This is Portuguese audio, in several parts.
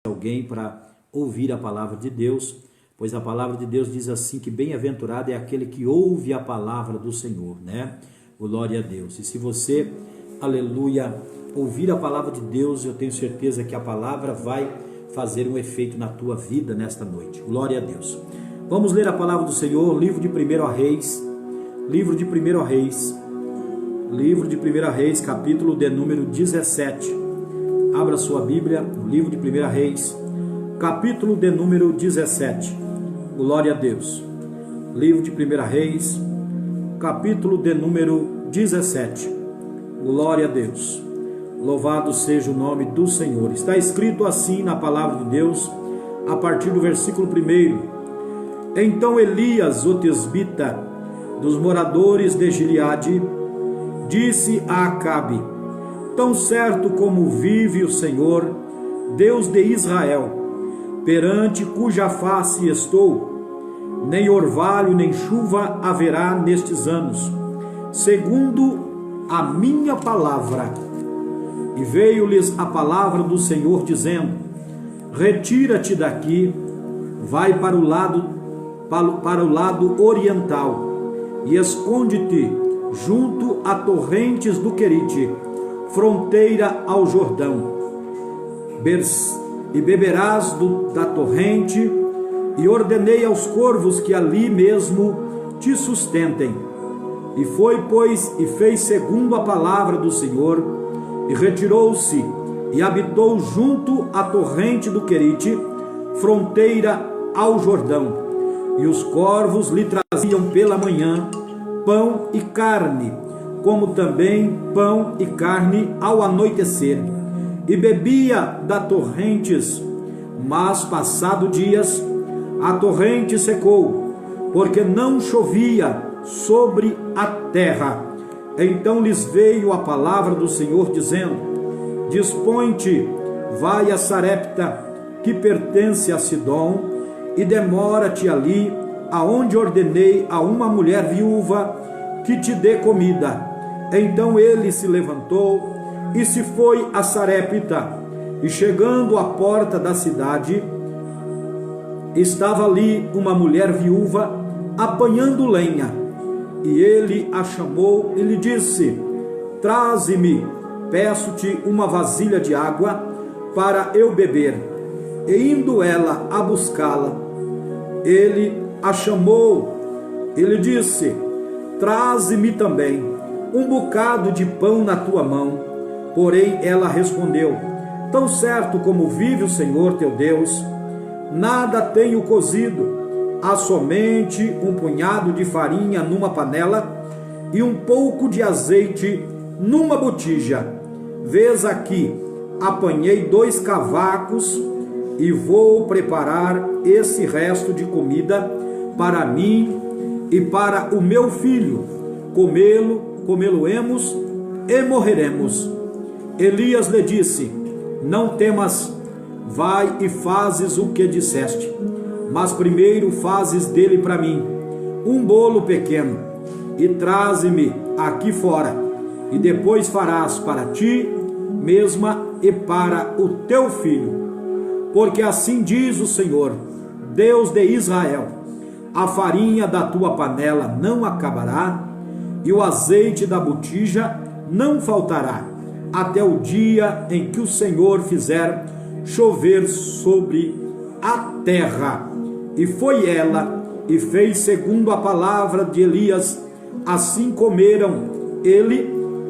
alguém para ouvir a palavra de Deus, pois a palavra de Deus diz assim que bem-aventurado é aquele que ouve a palavra do Senhor, né? Glória a Deus. E se você, aleluia, ouvir a palavra de Deus, eu tenho certeza que a palavra vai fazer um efeito na tua vida nesta noite. Glória a Deus. Vamos ler a palavra do Senhor, livro de 1 Reis, livro de 1 Reis, livro de 1 Reis, capítulo de número 17. Abra sua Bíblia, no livro de 1 Reis, capítulo de número 17. Glória a Deus. Livro de 1 Reis, capítulo de número 17. Glória a Deus. Louvado seja o nome do Senhor. Está escrito assim na palavra de Deus, a partir do versículo 1. Então Elias, o tesbita, dos moradores de Gileade, disse a Acabe: tão certo como vive o Senhor, Deus de Israel, perante cuja face estou, nem orvalho nem chuva haverá nestes anos, segundo a minha palavra. E veio-lhes a palavra do Senhor, dizendo: retira-te daqui, vai para o lado oriental, e esconde-te junto a torrentes do Querite, fronteira ao Jordão, e beberás da torrente, e ordenei aos corvos que ali mesmo te sustentem. E foi, pois, e fez segundo a palavra do Senhor, e retirou-se, e habitou junto à torrente do Querite, fronteira ao Jordão. E os corvos lhe traziam pela manhã pão e carne, como também pão e carne ao anoitecer, e bebia da torrentes, mas passado dias, a torrente secou, porque não chovia sobre a terra. Então lhes veio a palavra do Senhor, dizendo: dispõe-te, vai a Sarepta, que pertence a Sidom, e demora-te ali, aonde ordenei a uma mulher viúva que te dê comida. Então ele se levantou e se foi a Sarepta, e chegando à porta da cidade, estava ali uma mulher viúva apanhando lenha. E ele a chamou e lhe disse: traze-me, peço-te uma vasilha de água para eu beber. E indo ela a buscá-la, ele a chamou e lhe disse: traze-me também um bocado de pão na tua mão. Porém ela respondeu: tão certo como vive o Senhor teu Deus, nada tenho cozido, há somente um punhado de farinha numa panela e um pouco de azeite numa botija. Vês aqui, apanhei 2 cavacos e vou preparar esse resto de comida para mim e para o meu filho. Comê-lo-emos e morreremos. Elias lhe disse: não temas, vai e fazes o que disseste, mas primeiro fazes dele para mim um bolo pequeno, e traze-me aqui fora, e depois farás para ti mesma e para o teu filho. Porque assim diz o Senhor, Deus de Israel: a farinha da tua panela não acabará, e o azeite da botija não faltará, até o dia em que o Senhor fizer chover sobre a terra. E foi ela, e fez segundo a palavra de Elias. Assim comeram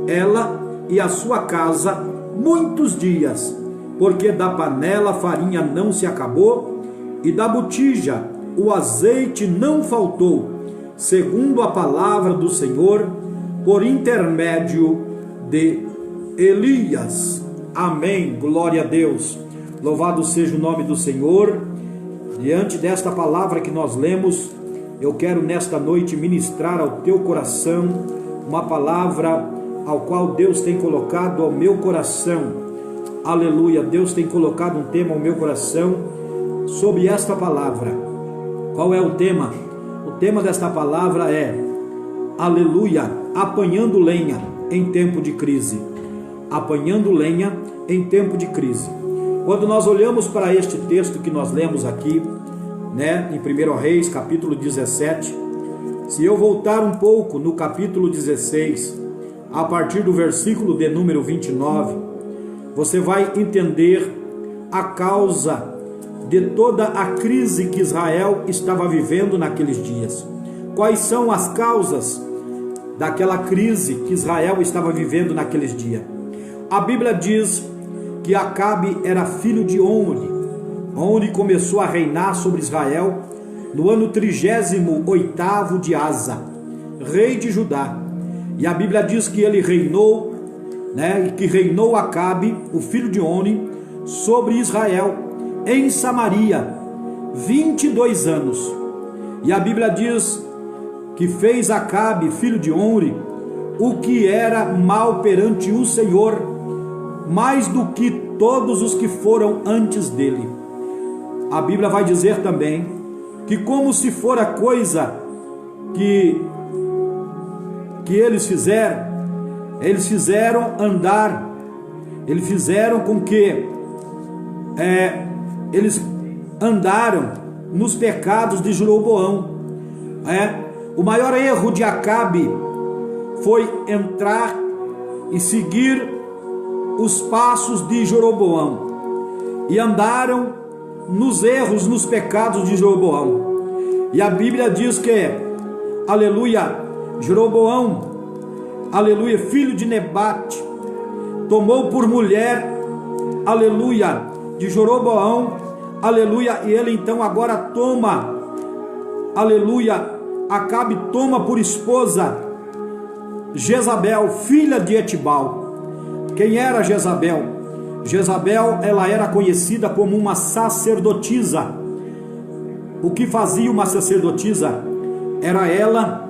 ela e a sua casa muitos dias, porque da panela a farinha não se acabou, e da botija o azeite não faltou, segundo a palavra do Senhor, por intermédio de Elias. Amém. Glória a Deus. Louvado seja o nome do Senhor. Diante desta palavra que nós lemos, eu quero nesta noite ministrar ao teu coração uma palavra ao qual Deus tem colocado ao meu coração. Aleluia. Deus tem colocado um tema ao meu coração sobre esta palavra. Qual é o tema? O tema desta palavra é, aleluia, apanhando lenha em tempo de crise. Apanhando lenha em tempo de crise. Quando nós olhamos para este texto que nós lemos aqui, né, em 1 Reis, capítulo 17, se eu voltar um pouco no capítulo 16, a partir do versículo de número 29, você vai entender a causa de toda a crise que Israel estava vivendo naqueles dias. Quais são as causas daquela crise que Israel estava vivendo naqueles dias? A Bíblia diz que Acabe era filho de Omri. Omri começou a reinar sobre Israel no ano 38º de Asa, rei de Judá. E a Bíblia diz que ele reinou, que reinou Acabe, o filho de Omri, sobre Israel, em Samaria, 22 anos. E a Bíblia diz que fez Acabe, filho de Omri, o que era mal perante o Senhor, mais do que todos os que foram antes dele. A Bíblia vai dizer também que, como se fora coisa que eles fizeram com que eles andaram nos pecados de Jeroboão. O maior erro de Acabe foi entrar e seguir os passos de Jeroboão, e andaram nos erros, nos pecados de Jeroboão. E a Bíblia diz que, aleluia, Jeroboão, aleluia, filho de Nebate, tomou por mulher, aleluia, de Jeroboão, aleluia, e ele então agora toma, aleluia, Acabe toma por esposa Jezabel, filha de Etibal. Quem era Jezabel? Jezabel, ela era conhecida como uma sacerdotisa. O que fazia uma sacerdotisa? Era ela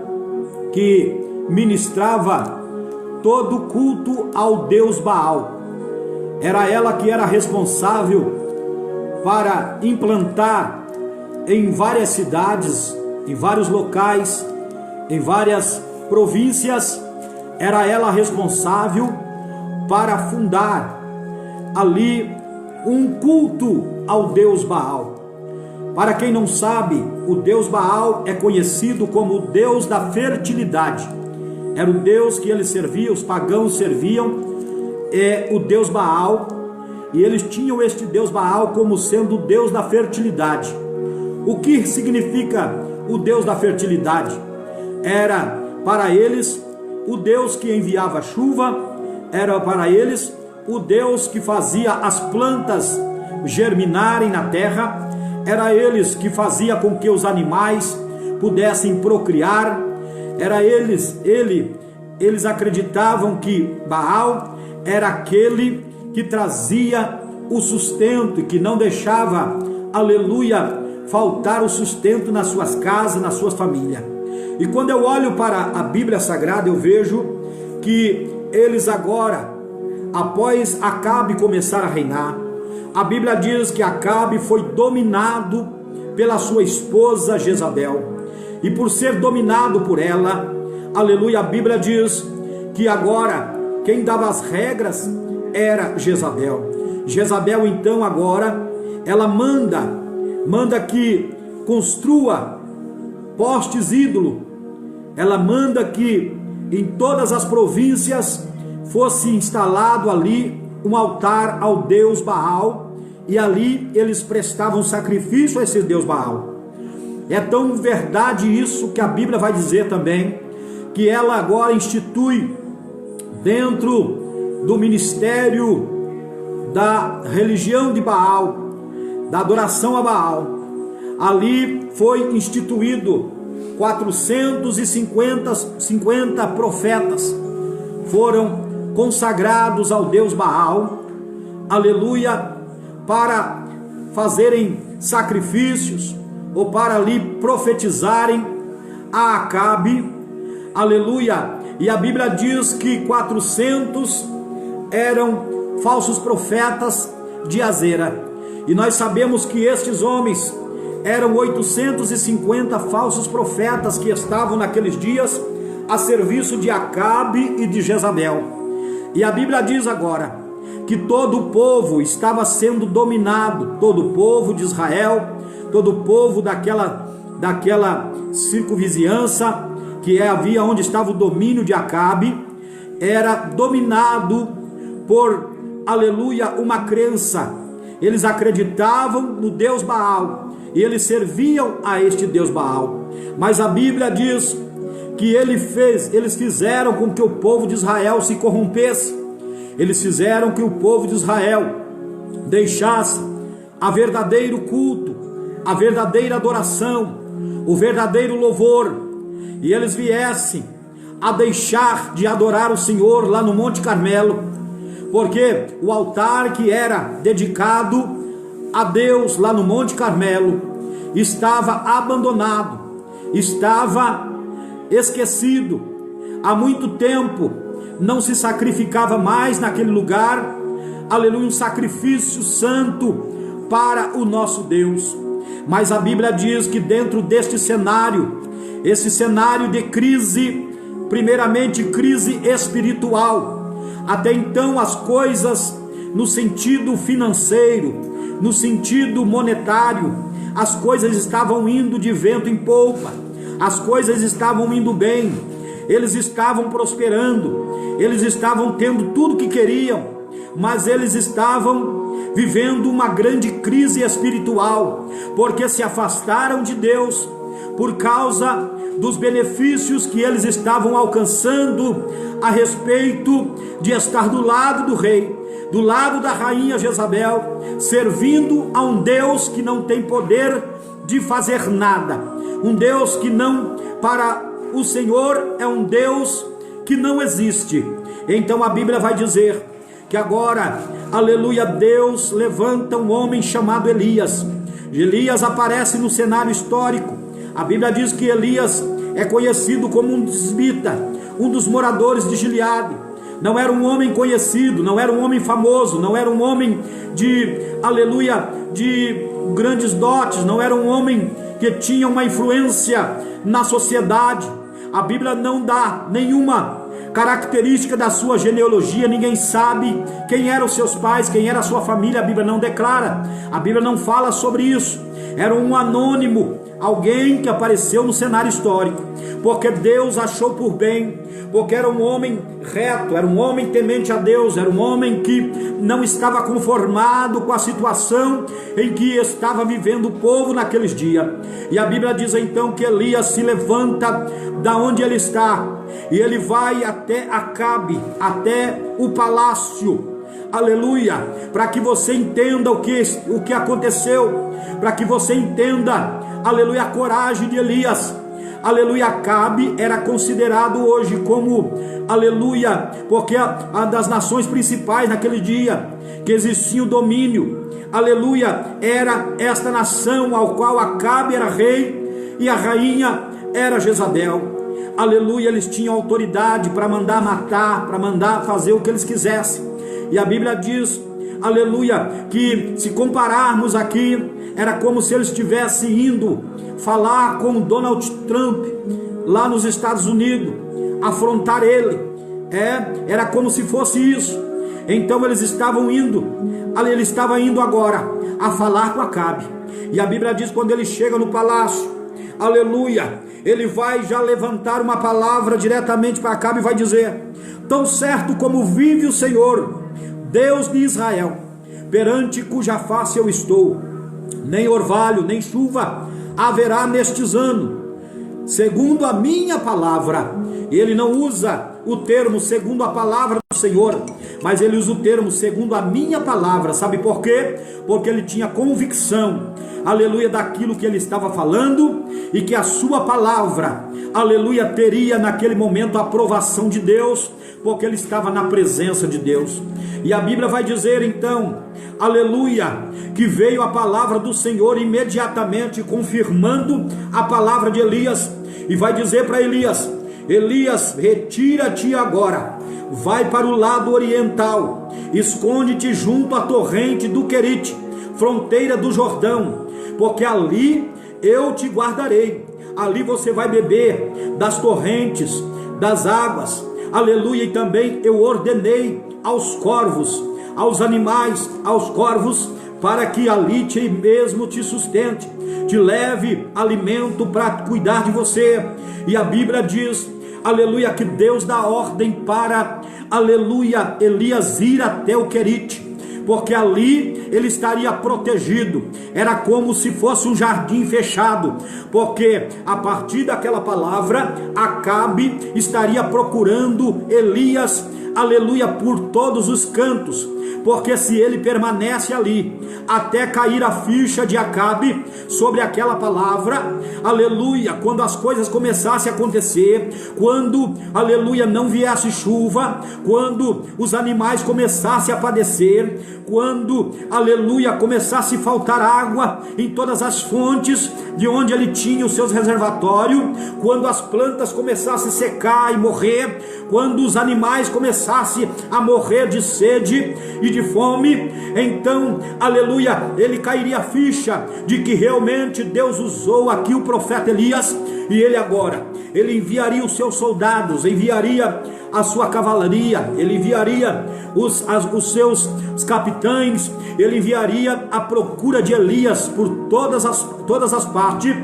que ministrava todo culto ao deus Baal. Era ela que era responsável para implantar em várias cidades, em vários locais, em várias províncias. Era ela responsável para fundar ali um culto ao deus Baal. Para quem não sabe, o deus Baal é conhecido como o deus da fertilidade. Era o deus que eles serviam, os pagãos serviam, o deus Baal, e eles tinham este deus Baal como sendo o deus da fertilidade. O que significa o deus da fertilidade? Era para eles o deus que enviava chuva, era para eles o Deus que fazia as plantas germinarem na terra, era eles que fazia com que os animais pudessem procriar, era eles acreditavam que Baal era aquele que trazia o sustento e que não deixava, aleluia, faltar o sustento nas suas casas, nas suas famílias. E quando eu olho para a Bíblia Sagrada, eu vejo que eles agora, após Acabe começar a reinar, a Bíblia diz que Acabe foi dominado pela sua esposa Jezabel, e por ser dominado por ela, aleluia, a Bíblia diz que agora quem dava as regras era Jezabel. Jezabel então agora, ela manda que construa postes ídolo, ela manda que em todas as províncias fosse instalado ali um altar ao deus Baal, e ali eles prestavam sacrifício a esse deus Baal. É tão verdade isso que a Bíblia vai dizer também, que ela agora institui dentro do ministério da religião de Baal, da adoração a Baal, ali foi instituído 450 profetas, foram consagrados ao deus Baal, aleluia, para fazerem sacrifícios, ou para ali profetizarem a Acabe, aleluia. E a Bíblia diz que 400 eram falsos profetas de Azera, e nós sabemos que estes homens eram 850 falsos profetas que estavam naqueles dias a serviço de Acabe e de Jezabel. E a Bíblia diz agora que todo o povo estava sendo dominado, todo o povo de Israel, todo o povo daquela circunvizinhança, que havia onde estava o domínio de Acabe, era dominado por, aleluia, uma crença. Eles acreditavam no Deus Baal e eles serviam a este Deus Baal. Mas a Bíblia diz que eles fizeram com que o povo de Israel se corrompesse. Eles fizeram que o povo de Israel deixasse a verdadeiro culto, a verdadeira adoração, o verdadeiro louvor, e eles viessem a deixar de adorar o Senhor lá no Monte Carmelo, porque o altar que era dedicado a Deus lá no Monte Carmelo estava abandonado, estava esquecido. Há muito tempo não se sacrificava mais naquele lugar, aleluia, um sacrifício santo para o nosso Deus. Mas a Bíblia diz que dentro deste cenário, esse cenário de crise, primeiramente crise espiritual, até então as coisas no sentido financeiro, no sentido monetário, as coisas estavam indo de vento em polpa, as coisas estavam indo bem, eles estavam prosperando, eles estavam tendo tudo que queriam, mas eles estavam vivendo uma grande crise espiritual, porque se afastaram de Deus por causa dos benefícios que eles estavam alcançando a respeito de estar do lado do rei, do lado da rainha Jezabel, servindo a um Deus que não tem poder de fazer nada, um Deus que não, para o Senhor é um Deus que não existe. Então a Bíblia vai dizer que agora, aleluia, Deus levanta um homem chamado Elias. Elias aparece no cenário histórico. A Bíblia diz que Elias é conhecido como um tisbita, um dos moradores de Gileade. Não era um homem conhecido, não era um homem famoso, não era um homem de, aleluia, de grandes dotes, não era um homem que tinha uma influência na sociedade. A Bíblia não dá nenhuma característica da sua genealogia, ninguém sabe quem eram seus pais, quem era a sua família, a Bíblia não declara, a Bíblia não fala sobre isso. Era um anônimo, alguém que apareceu no cenário histórico, porque Deus achou por bem, porque era um homem reto, era um homem temente a Deus, era um homem que não estava conformado com a situação em que estava vivendo o povo naqueles dias. E a Bíblia diz então que Elias se levanta da onde ele está, e ele vai até Acabe, até o palácio, aleluia, para que você entenda o que aconteceu, para que você entenda, aleluia, a coragem de Elias. Aleluia, Acabe era considerado hoje como, aleluia, porque a das nações principais naquele dia, que existia o domínio, aleluia, era esta nação ao qual Acabe era rei, e a rainha era Jezabel. Aleluia, eles tinham autoridade para mandar matar, para mandar fazer o que eles quisessem. E a Bíblia diz, aleluia, que se compararmos aqui, era como se eles estivessem indo falar com Donald Trump lá nos Estados Unidos, afrontar ele. Era como se fosse isso. Então eles estavam indo, ele estava indo agora a falar com Acabe. E a Bíblia diz, quando ele chega no palácio, aleluia, ele vai já levantar uma palavra diretamente para Acabe e vai dizer: tão certo como vive o Senhor, Deus de Israel, perante cuja face eu estou, nem orvalho, nem chuva haverá nestes anos, segundo a minha palavra. Ele não usa o termo segundo a palavra do Senhor, mas ele usa o termo segundo a minha palavra. Sabe por quê? Porque ele tinha convicção, aleluia, daquilo que ele estava falando, e que a sua palavra, aleluia, teria naquele momento a aprovação de Deus, porque ele estava na presença de Deus. E a Bíblia vai dizer então, aleluia, que veio a palavra do Senhor imediatamente, confirmando a palavra de Elias, e vai dizer para Elias: Elias, retira-te agora, vai para o lado oriental, esconde-te junto à torrente do Querite, fronteira do Jordão, porque ali eu te guardarei. Ali você vai beber das torrentes, das águas, aleluia. E também eu ordenei aos corvos, aos animais, aos corvos, para que ali mesmo te sustente, te leve alimento para cuidar de você. E a Bíblia diz, aleluia, que Deus dá ordem para, aleluia, Elias ir até o Querite, porque ali ele estaria protegido. Era como se fosse um jardim fechado, porque a partir daquela palavra, Acabe estaria procurando Elias, aleluia, por todos os cantos, porque se ele permanece ali, até cair a ficha de Acabe sobre aquela palavra, aleluia, quando as coisas começassem a acontecer, quando, aleluia, não viesse chuva, quando os animais começassem a padecer, quando, aleluia, começasse a faltar água em todas as fontes de onde ele tinha os seus reservatórios, quando as plantas começassem a secar e morrer, quando os animais começassem a morrer de sede e de fome, então, aleluia, ele cairia a ficha de que realmente Deus usou aqui o profeta Elias, e ele agora, ele enviaria os seus soldados, enviaria a sua cavalaria, ele enviaria os seus capitães, ele enviaria a procura de Elias por todas as partes.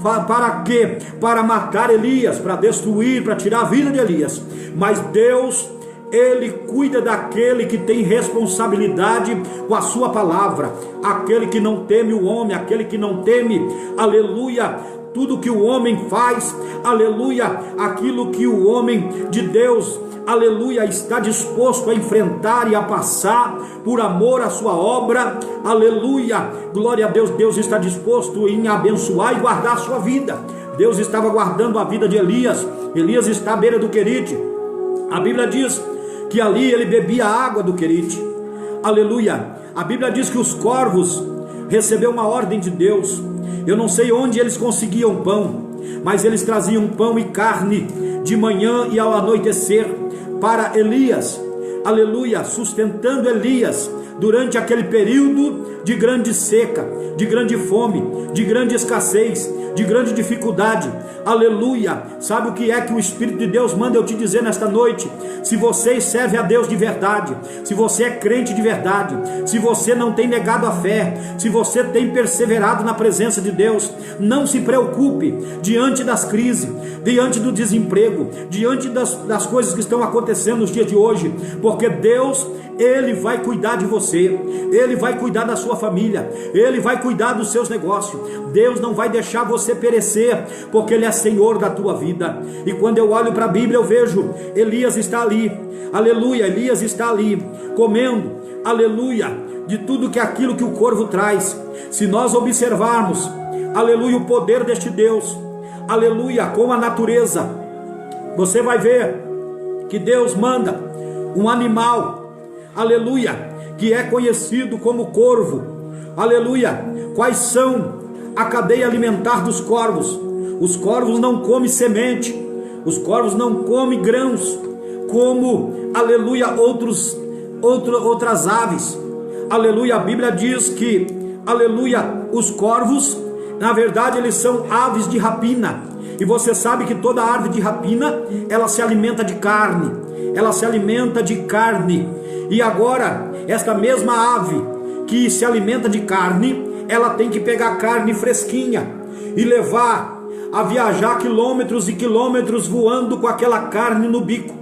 Para quê? Para matar Elias, para destruir, para tirar a vida de Elias. Mas Deus, ele cuida daquele que tem responsabilidade com a sua palavra, aquele que não teme o homem, aquele que não teme, aleluia, tudo que o homem faz, aleluia, aquilo que o homem de Deus, aleluia, está disposto a enfrentar e a passar por amor à sua obra, aleluia, glória a Deus. Deus está disposto em abençoar e guardar a sua vida. Deus estava guardando a vida de Elias. Elias está à beira do Querite. A Bíblia diz que ali ele bebia a água do Querite, aleluia. A Bíblia diz que os corvos receberam uma ordem de Deus. Eu não sei onde eles conseguiam pão, mas eles traziam pão e carne de manhã e ao anoitecer para Elias, aleluia, sustentando Elias durante aquele período de grande seca, de grande fome, de grande escassez, de grande dificuldade, aleluia. Sabe o que é que o Espírito de Deus manda eu te dizer nesta noite? Se você serve a Deus de verdade, se você é crente de verdade, se você não tem negado a fé, se você tem perseverado na presença de Deus, não se preocupe diante das crises, diante do desemprego, diante das coisas que estão acontecendo nos dias de hoje, porque Deus, Ele vai cuidar de você, Ele vai cuidar da sua família, Ele vai cuidar dos seus negócios. Deus não vai deixar você perecer, porque Ele é Senhor da tua vida. E quando eu olho para a Bíblia, eu vejo Elias está ali, aleluia, Elias está ali, comendo, aleluia, de tudo que aquilo que o corvo traz. Se nós observarmos, aleluia, o poder deste Deus, aleluia, com a natureza, você vai ver que Deus manda um animal, aleluia, que é conhecido como corvo, aleluia. Quais são a cadeia alimentar dos corvos? Os corvos não comem semente, os corvos não comem grãos, como, aleluia, outras aves, aleluia. A Bíblia diz que, aleluia, os corvos, na verdade, eles são aves de rapina, e você sabe que toda ave de rapina, ela se alimenta de carne, ela se alimenta de carne. E agora, esta mesma ave que se alimenta de carne, ela tem que pegar carne fresquinha e levar a viajar quilômetros e quilômetros voando com aquela carne no bico,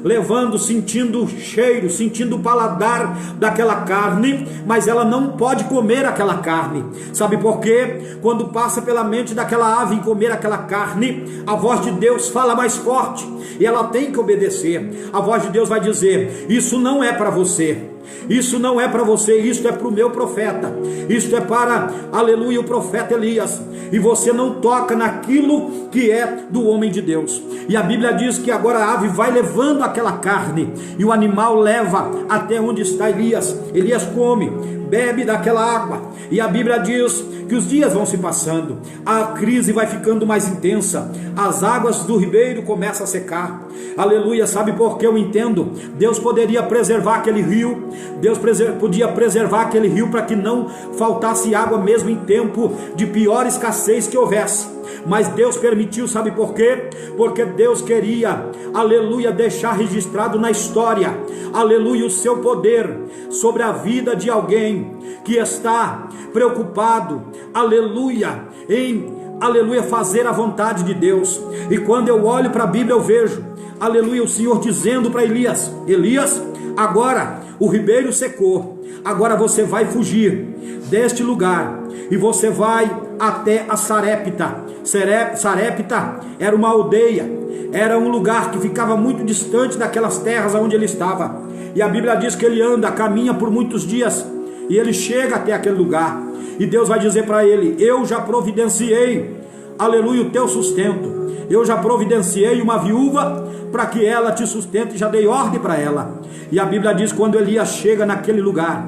levando, sentindo o cheiro, sentindo o paladar daquela carne, mas ela não pode comer aquela carne. Sabe por quê? Quando passa pela mente daquela ave em comer aquela carne, a voz de Deus fala mais forte e ela tem que obedecer. A voz de Deus vai dizer: isso não é para você, isso não é para você, isto é para o meu profeta, isto é para, aleluia, o profeta Elias, e você não toca naquilo que é do homem de Deus. E a Bíblia diz que agora a ave vai levando aquela carne, e o animal leva até onde está Elias. Elias come, bebe daquela água, e a Bíblia diz que os dias vão se passando, a crise vai ficando mais intensa, as águas do ribeiro começam a secar, aleluia. Sabe por que eu entendo? Deus poderia preservar aquele rio, Deus podia preservar aquele rio para que não faltasse água mesmo em tempo de pior escassez que houvesse. mas Deus permitiu, sabe por quê? Porque Deus queria, aleluia, deixar registrado na história, aleluia, o seu poder sobre a vida de alguém que está preocupado, aleluia, aleluia, fazer a vontade de Deus. E quando eu olho para a Bíblia, eu vejo, aleluia, o Senhor dizendo para Elias: Elias, agora o ribeiro secou, agora você vai fugir deste lugar e você vai até a Sarepta. Sarepta era uma aldeia, era um lugar que ficava muito distante daquelas terras onde ele estava. E a Bíblia diz que ele caminha por muitos dias e ele chega até aquele lugar. E Deus vai dizer para ele: eu já providenciei, aleluia, o teu sustento. Eu já providenciei uma viúva para que ela te sustente, já dei ordem para ela. E a Bíblia diz que quando Elias chega naquele lugar,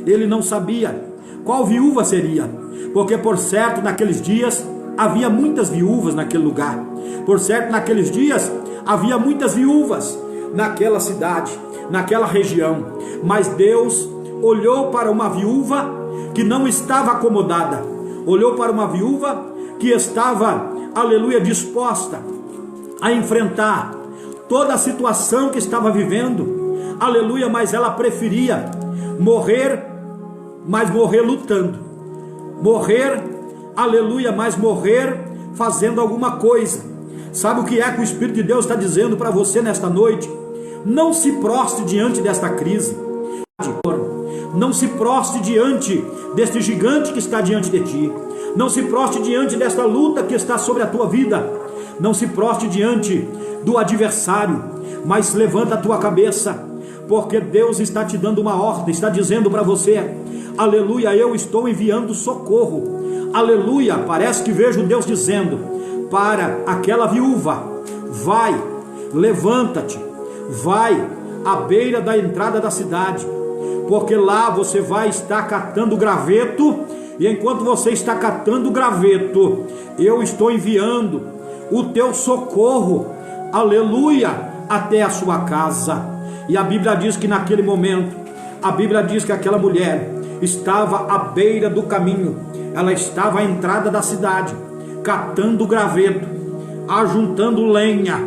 ele não sabia qual viúva seria, porque por certo naqueles dias havia muitas viúvas naquele lugar. Por certo naqueles dias havia muitas viúvas naquela cidade, naquela região. Mas Deus olhou para uma viúva que não estava acomodada, olhou para uma viúva que estava, aleluia, disposta a enfrentar toda a situação que estava vivendo, aleluia, mas ela preferia morrer, mas morrer lutando, morrer, aleluia, mas morrer fazendo alguma coisa. Sabe o que é que o Espírito de Deus está dizendo para você nesta noite? Não se prostre diante desta crise, não se prostre diante deste gigante que está diante de ti, não se prostre diante desta luta que está sobre a tua vida, não se prostre diante do adversário, mas levanta a tua cabeça, porque Deus está te dando uma ordem, está dizendo para você, aleluia, eu estou enviando socorro, aleluia. Parece que vejo Deus dizendo para aquela viúva: vai, levanta-te, vai à beira da entrada da cidade, porque lá você vai estar catando graveto, e enquanto você está catando graveto, eu estou enviando o teu socorro, aleluia, até a sua casa. E a Bíblia diz que naquele momento, a Bíblia diz que aquela mulher estava à beira do caminho, ela estava à entrada da cidade, catando graveto, ajuntando lenha,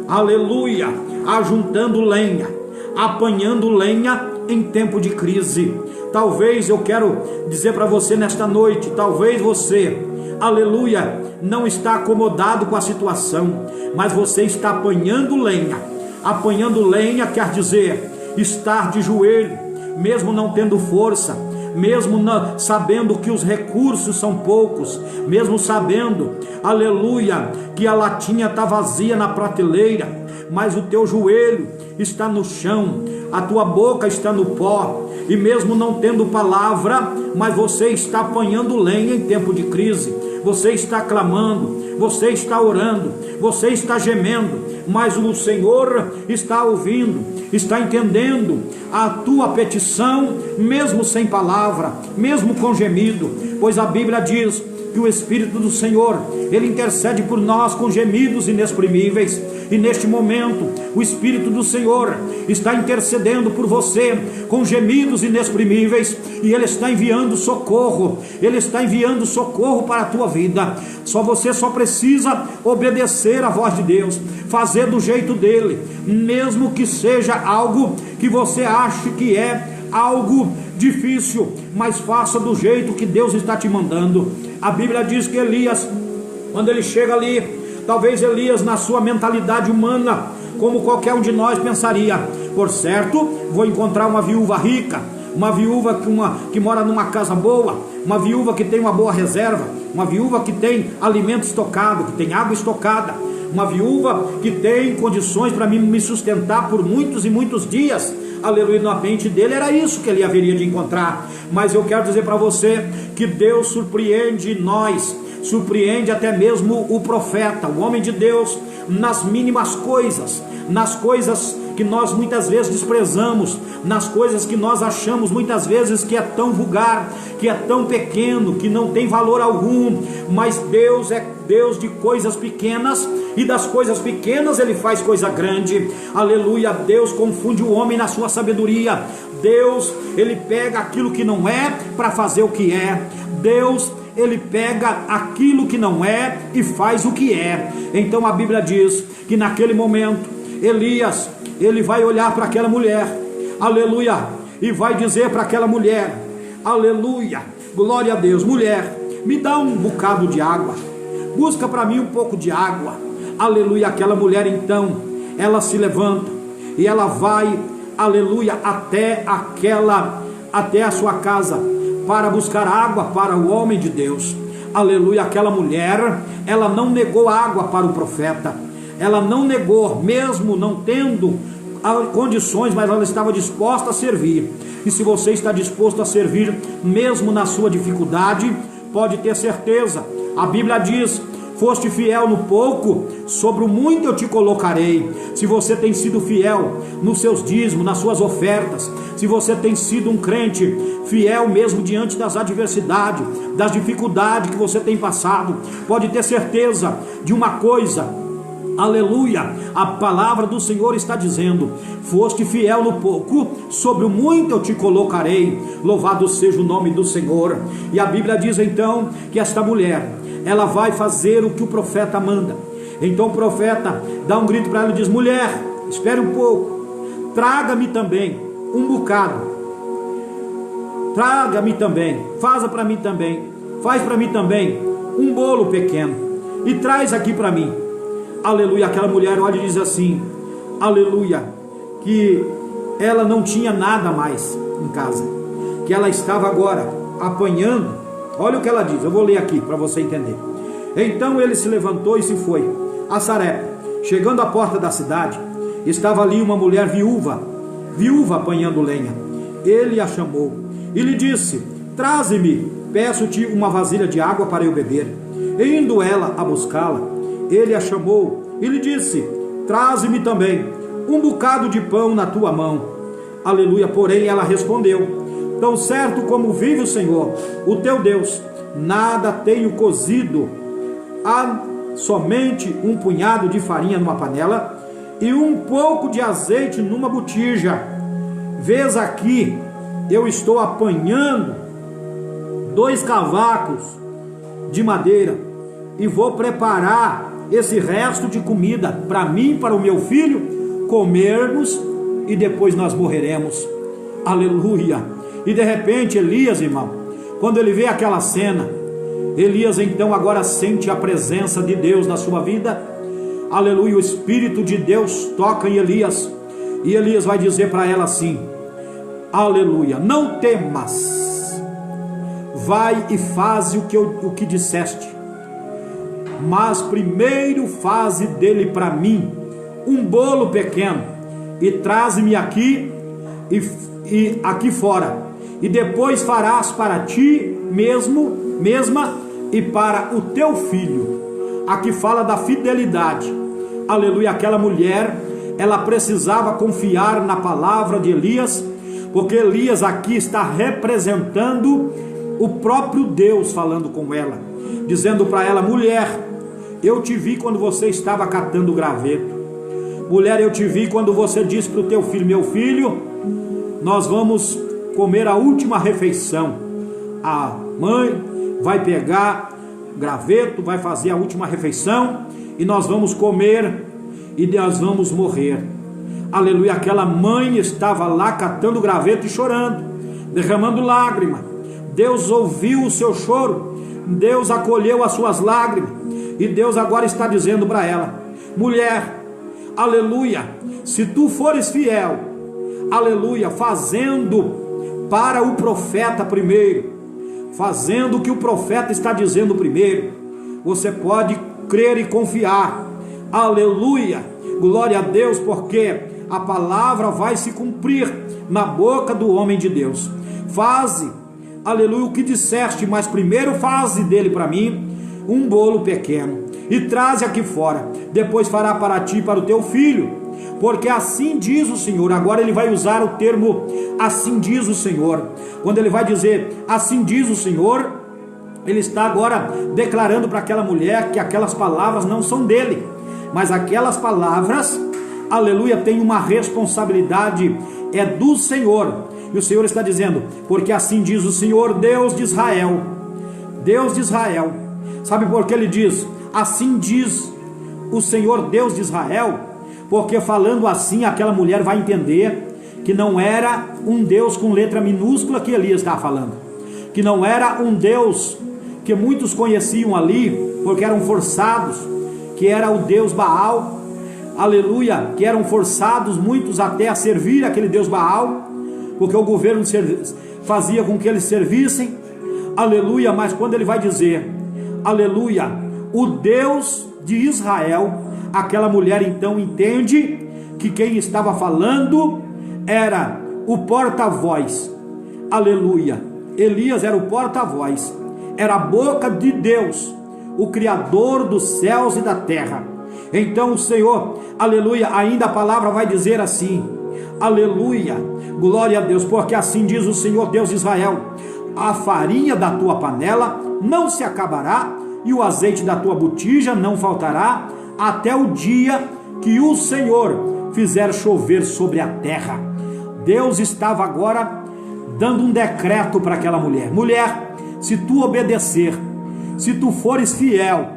aleluia, ajuntando lenha, apanhando lenha em tempo de crise. Talvez eu quero dizer para você nesta noite, talvez você, aleluia, não está acomodado com a situação, mas você está apanhando lenha. Apanhando lenha quer dizer estar de joelho, mesmo não tendo força, mesmo não, sabendo que os recursos são poucos, mesmo sabendo, aleluia, que a latinha está vazia na prateleira, mas o teu joelho está no chão, a tua boca está no pó, e mesmo não tendo palavra, mas você está apanhando lenha em tempo de crise, você está clamando, você está orando, você está gemendo, mas o Senhor está ouvindo, está entendendo a tua petição, mesmo sem palavra, mesmo com gemido, pois a Bíblia diz que o Espírito do Senhor, Ele intercede por nós com gemidos inexprimíveis, e neste momento, o Espírito do Senhor está intercedendo por você com gemidos inexprimíveis, e Ele está enviando socorro, Ele está enviando socorro para a tua vida. Você só precisa obedecer à voz de Deus, fazer do jeito dEle, mesmo que seja algo que você ache que é algo difícil, mas faça do jeito que Deus está te mandando. A Bíblia diz que Elias, quando ele chega ali, talvez Elias, na sua mentalidade humana, como qualquer um de nós pensaria: por certo, vou encontrar uma viúva rica, uma viúva que mora numa casa boa, uma viúva que tem uma boa reserva, uma viúva que tem alimento estocado, que tem água estocada, uma viúva que tem condições para me sustentar por muitos e muitos dias. Aleluia, na mente dele era isso que ele haveria de encontrar. Mas eu quero dizer para você que Deus surpreende nós, surpreende até mesmo o profeta, o homem de Deus, nas mínimas coisas, nas coisas que nós muitas vezes desprezamos, nas coisas que nós achamos muitas vezes que é tão vulgar, que é tão pequeno, que não tem valor algum. Mas Deus é Deus de coisas pequenas, e das coisas pequenas Ele faz coisa grande. Aleluia. Deus confunde o homem na sua sabedoria. Deus, Ele pega aquilo que não é para fazer o que é. Deus, ele pega aquilo que não é e faz o que é. Então a Bíblia diz que naquele momento Elias, ele vai olhar para aquela mulher, aleluia, e vai dizer para aquela mulher, aleluia, glória a Deus: mulher, me dá um bocado de água, busca para mim um pouco de água, aleluia. Aquela mulher então, ela se levanta e ela vai, aleluia, até a sua casa, para buscar água para o homem de Deus, aleluia. Aquela mulher, ela não negou água para o profeta, ela não negou, mesmo não tendo condições, mas ela estava disposta a servir. E se você está disposto a servir, mesmo na sua dificuldade, pode ter certeza, a Bíblia diz: foste fiel no pouco, sobre o muito eu te colocarei. Se você tem sido fiel nos seus dízimos, nas suas ofertas, se você tem sido um crente fiel mesmo diante das adversidades, das dificuldades que você tem passado, pode ter certeza de uma coisa, aleluia, a palavra do Senhor está dizendo: foste fiel no pouco, sobre o muito eu te colocarei. Louvado seja o nome do Senhor. E a Bíblia diz então que esta mulher, ela vai fazer o que o profeta manda. Então o profeta dá um grito para ela e diz: mulher, espere um pouco, traga-me também um bocado, traga-me também, faça para mim também, faz para mim também um bolo pequeno e traz aqui para mim. Aleluia. Aquela mulher olha e diz assim, aleluia, que ela não tinha nada mais em casa, que ela estava agora apanhando. Olha o que ela diz, eu vou ler aqui para você entender. Então ele se levantou e se foi a Sarepta. Chegando à porta da cidade, estava ali uma mulher viúva apanhando lenha. Ele a chamou e lhe disse: traze-me, peço-te uma vasilha de água para eu beber. E indo ela a buscá-la, ele a chamou e lhe disse: traze-me também um bocado de pão na tua mão. Aleluia. Porém ela respondeu: tão certo como vive o Senhor, o teu Deus, nada tenho cozido, há somente um punhado de farinha numa panela e um pouco de azeite numa botija. Vês aqui, eu estou apanhando 2 cavacos de madeira e vou preparar esse resto de comida para mim e para o meu filho comermos, e depois nós morreremos. Aleluia. E de repente Elias, irmão, quando ele vê aquela cena, Elias então agora sente a presença de Deus na sua vida. Aleluia. O Espírito de Deus toca em Elias, e Elias vai dizer para ela assim, aleluia: não temas, vai e faze o que disseste, mas primeiro faze dele para mim um bolo pequeno e traze-me aqui e aqui fora, e depois farás para ti mesma e para o teu filho. Aqui fala da fidelidade. Aleluia. Aquela mulher, ela precisava confiar na palavra de Elias, porque Elias aqui está representando o próprio Deus falando com ela, dizendo para ela: mulher, eu te vi quando você estava catando graveto. Mulher, eu te vi quando você disse para o teu filho: meu filho, nós vamos comer a última refeição. A mãe vai pegar graveto, vai fazer a última refeição, e nós vamos comer e nós vamos morrer. Aleluia. Aquela mãe estava lá catando graveto e chorando, derramando lágrima. Deus ouviu o seu choro, Deus acolheu as suas lágrimas, e Deus agora está dizendo para ela: mulher, aleluia, se tu fores fiel, aleluia, fazendo para o profeta primeiro, fazendo o que o profeta está dizendo primeiro, você pode crer e confiar. Aleluia, glória a Deus, porque a palavra vai se cumprir na boca do homem de Deus. Faze, aleluia, o que disseste, mas primeiro faze dele para mim um bolo pequeno e traze aqui fora, depois fará para ti e para o teu filho, porque assim diz o Senhor. Agora ele vai usar o termo assim diz o Senhor. Quando ele vai dizer assim diz o Senhor, ele está agora declarando para aquela mulher que aquelas palavras não são dele, mas aquelas palavras, aleluia, tem uma responsabilidade, é do Senhor. E o Senhor está dizendo: porque assim diz o Senhor, Deus de Israel, Deus de Israel. Sabe por que ele diz? Assim diz o Senhor Deus de Israel, porque falando assim, aquela mulher vai entender que não era um Deus com letra minúscula que Elias estava falando, que não era um Deus que muitos conheciam ali, porque eram forçados, que era o Deus Baal, aleluia, que eram forçados muitos até a servir aquele Deus Baal, porque o governo fazia com que eles servissem, aleluia. Mas quando ele vai dizer, aleluia, o Deus de Israel, aquela mulher então entende que quem estava falando era o porta-voz, aleluia. Elias era o porta-voz, era a boca de Deus, o Criador dos céus e da terra. Então o Senhor, aleluia, ainda a palavra vai dizer assim, aleluia, glória a Deus, porque assim diz o Senhor Deus de Israel: a farinha da tua panela não se acabará, e o azeite da tua botija não faltará, até o dia que o Senhor fizer chover sobre a terra. Deus estava agora dando um decreto para aquela mulher: mulher, se tu obedecer, se tu fores fiel,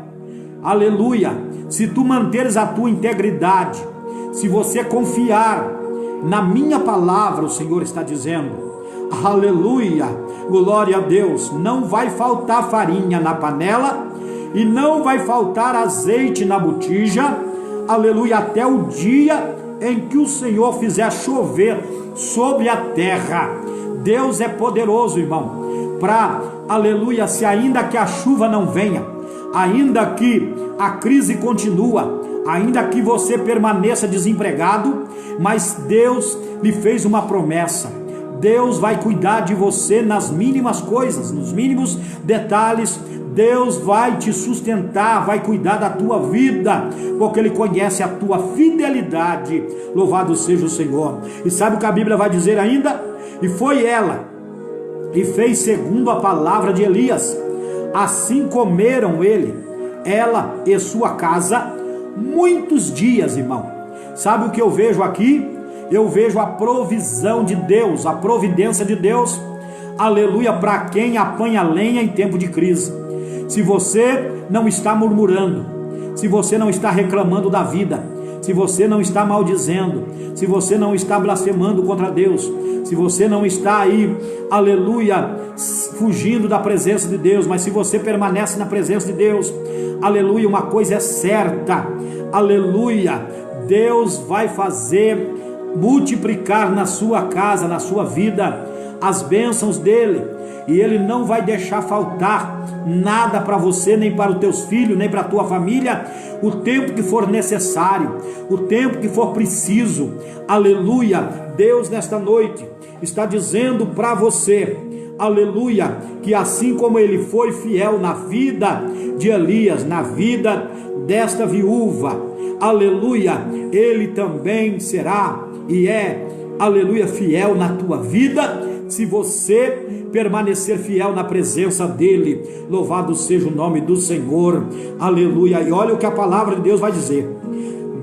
aleluia, se tu manteres a tua integridade, se você confiar na minha palavra, o Senhor está dizendo, aleluia, glória a Deus, não vai faltar farinha na panela e não vai faltar azeite na botija, aleluia, até o dia em que o Senhor fizer chover sobre a terra. Deus é poderoso, irmão, para, aleluia, se ainda que a chuva não venha, ainda que a crise continua, ainda que você permaneça desempregado, mas Deus lhe fez uma promessa. Deus vai cuidar de você nas mínimas coisas, nos mínimos detalhes. Deus vai te sustentar, vai cuidar da tua vida, porque Ele conhece a tua fidelidade. Louvado seja o Senhor. E sabe o que a Bíblia vai dizer ainda? E foi ela, e fez segundo a palavra de Elias. Assim comeram ela e sua casa, muitos dias, irmão. Sabe o que eu vejo aqui? Eu vejo a provisão de Deus, a providência de Deus, aleluia, para quem apanha lenha em tempo de crise. Se você não está murmurando, se você não está reclamando da vida, se você não está maldizendo, se você não está blasfemando contra Deus, se você não está aí, aleluia, fugindo da presença de Deus, mas se você permanece na presença de Deus, aleluia, uma coisa é certa, aleluia, Deus vai fazer multiplicar na sua casa, na sua vida, as bênçãos dele, e ele não vai deixar faltar nada para você, nem para os teus filhos, nem para a tua família, o tempo que for necessário, o tempo que for preciso, aleluia. Deus nesta noite está dizendo para você, aleluia, que assim como ele foi fiel na vida de Elias, na vida desta viúva, aleluia, ele também será e é, aleluia, fiel na tua vida, se você permanecer fiel na presença dele. Louvado seja o nome do Senhor, aleluia. E olha o que a palavra de Deus vai dizer: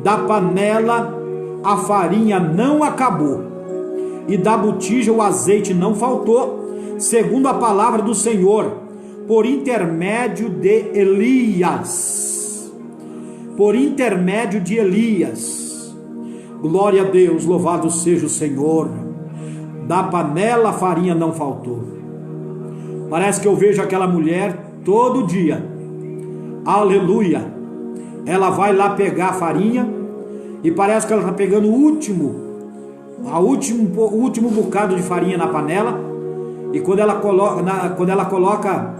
da panela a farinha não acabou, e da botija o azeite não faltou, segundo a palavra do Senhor, por intermédio de Elias. Por intermédio de Elias. Glória a Deus, louvado seja o Senhor. Da panela a farinha não faltou. Parece que eu vejo aquela mulher todo dia, aleluia, ela vai lá pegar a farinha, e parece que ela está pegando o último bocado de farinha na panela, e quando ela coloca,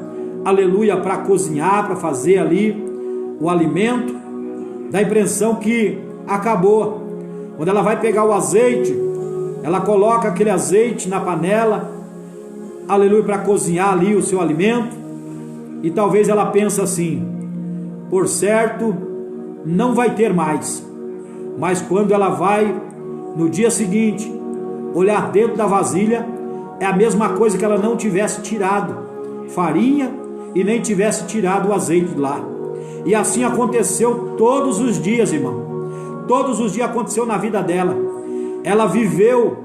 aleluia, para cozinhar, para fazer ali o alimento, dá a impressão que acabou. Quando ela vai pegar o azeite, ela coloca aquele azeite na panela, aleluia, para cozinhar ali o seu alimento, e talvez ela pense assim: por certo, não vai ter mais. Mas quando ela vai, no dia seguinte, olhar dentro da vasilha, é a mesma coisa que ela não tivesse tirado farinha e nem tivesse tirado o azeite lá. E assim aconteceu todos os dias, irmão. Todos os dias aconteceu na vida dela. Ela viveu,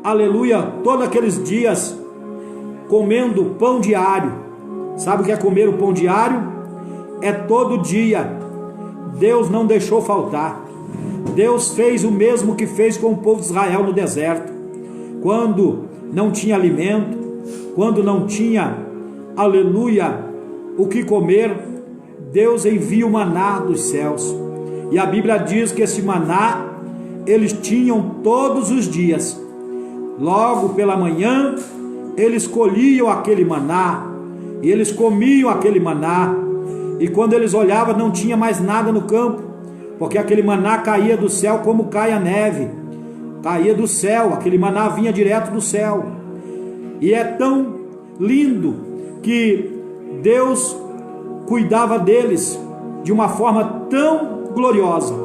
aleluia, todos aqueles dias comendo pão diário, Sabe o que é comer o pão diário? É todo dia. Deus não deixou faltar. Deus fez o mesmo que fez com o povo de Israel no deserto. Quando não tinha alimento, quando não tinha, aleluia, o que comer, Deus envia o maná dos céus. E a Bíblia diz que esse maná eles tinham todos os dias. Logo pela manhã, eles colhiam aquele maná e eles comiam aquele maná. E quando eles olhavam, não tinha mais nada no campo, porque aquele maná caía do céu como cai a neve. Caía do céu, aquele maná vinha direto do céu. E é tão lindo que Deus cuidava deles de uma forma tão gloriosa,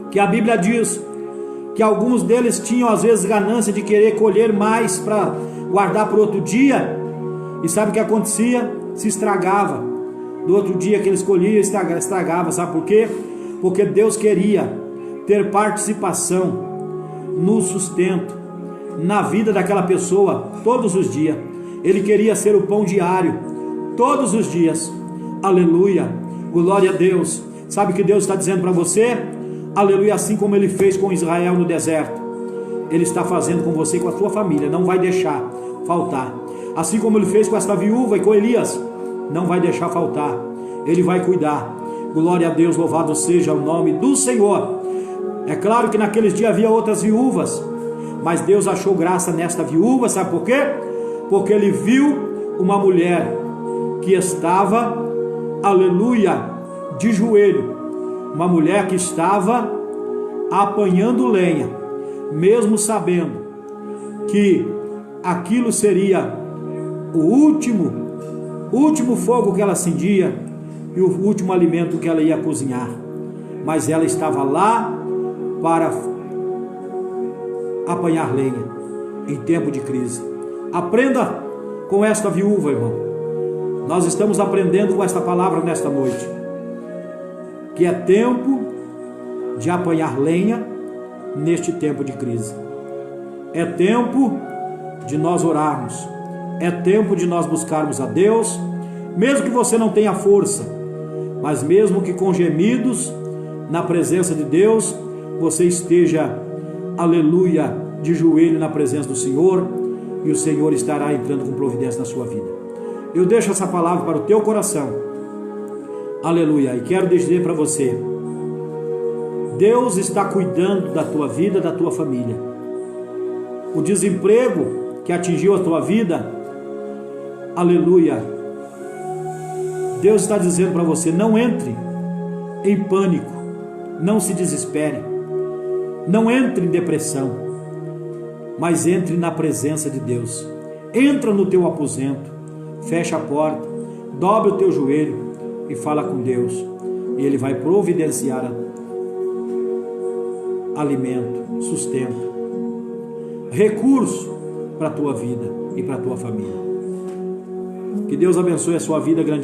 que a Bíblia diz que alguns deles tinham às vezes ganância de querer colher mais para guardar para outro dia. E sabe o que acontecia? Se estragava. Do outro dia que eles colhiam, estragava. Sabe por quê? Porque Deus queria ter participação no sustento, na vida daquela pessoa todos os dias. Ele queria ser o pão diário todos os dias. Aleluia, glória a Deus. Sabe o que Deus está dizendo para você? Aleluia, assim como Ele fez com Israel no deserto, Ele está fazendo com você e com a sua família. Não vai deixar faltar. Assim como Ele fez com esta viúva e com Elias, não vai deixar faltar. Ele vai cuidar. Glória a Deus, louvado seja o nome do Senhor. É claro que naqueles dias havia outras viúvas, mas Deus achou graça nesta viúva. Sabe por quê? Porque Ele viu uma mulher que estava, aleluia, de joelho. Uma mulher que estava apanhando lenha, mesmo sabendo que aquilo seria o último fogo que ela acendia e o último alimento que ela ia cozinhar. Mas ela estava lá para apanhar lenha em tempo de crise. Aprenda com esta viúva, irmão. Nós estamos aprendendo com esta palavra nesta noite, que é tempo de apanhar lenha neste tempo de crise. É tempo de nós orarmos. É tempo de nós buscarmos a Deus, mesmo que você não tenha força, mas mesmo que com gemidos na presença de Deus, você esteja, aleluia, de joelho na presença do Senhor, e o Senhor estará entrando com providência na sua vida. Eu deixo essa palavra para o teu coração, aleluia, e quero dizer para você: Deus está cuidando da tua vida, da tua família. O desemprego que atingiu a tua vida, aleluia, Deus está dizendo para você: não entre em pânico, não se desespere, não entre em depressão, mas entre na presença de Deus. Entra no teu aposento, fecha a porta, dobre o teu joelho e fala com Deus, e Ele vai providenciar alimento, sustento, recurso para a tua vida e para a tua família. Que Deus abençoe a sua vida grande.